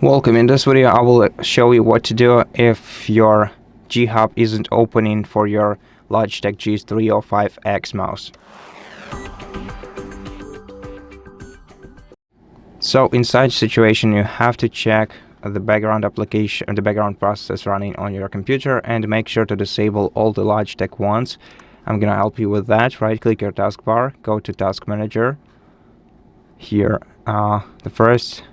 Welcome. In this video I will show you what to do if your G Hub isn't opening for your Logitech G305 X mouse. So in such situation you have to check the background application, the background process running on your computer, and make sure to disable all the Logitech ones. I'm gonna help you with that. Right click your taskbar, go to Task Manager. Here the first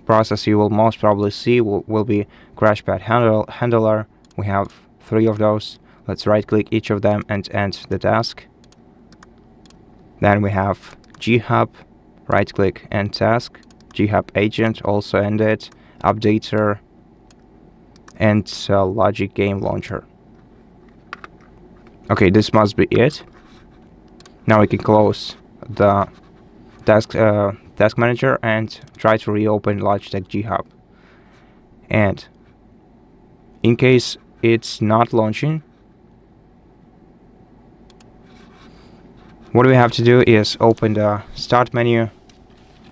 process you will most probably see will be Crashpad Handler. We have 3 of those. Let's right click each of them and end the task. Then we have G Hub, right click end task. G Hub agent, also end it. Updater and Logic Game Launcher. Okay, this must be it. Now we can close the task manager and try to reopen Logitech G Hub. And in case it's not launching, what we have to do is open the start menu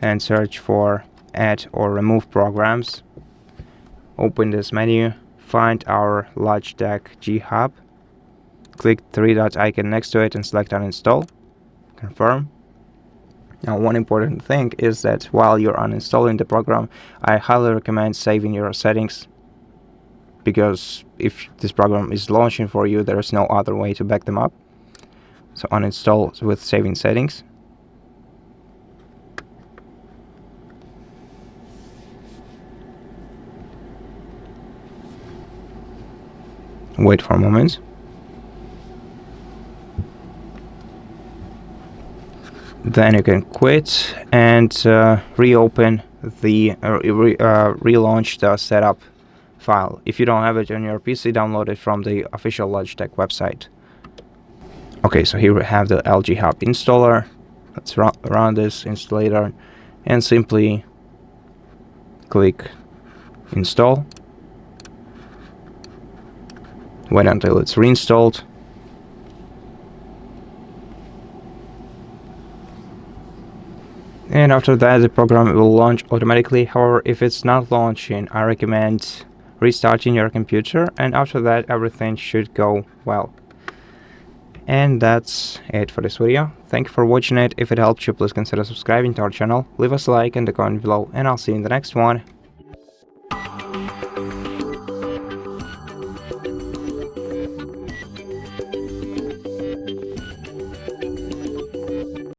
and search for add or remove programs. Open this menu, find our Logitech G Hub, click 3-dot icon next to it and select uninstall, confirm. Now, one important thing is that while you're uninstalling the program, I highly recommend saving your settings, because if this program is launching for you, there is no other way to back them up. So uninstall with saving settings. Wait for a moment. Then you can quit and reopen the relaunch the setup file. If you don't have it on your PC, download it from the official Logitech website. Okay, so here we have the LG Hub installer. Let's run this installer and simply click install. Wait until it's reinstalled. And after that, the program will launch automatically. However, if it's not launching, I recommend restarting your computer, and after that everything should go well. And that's it for this video. Thank you for watching it. If it helped you, please consider subscribing to our channel, leave us a like and a comment below, and I'll see you in the next one.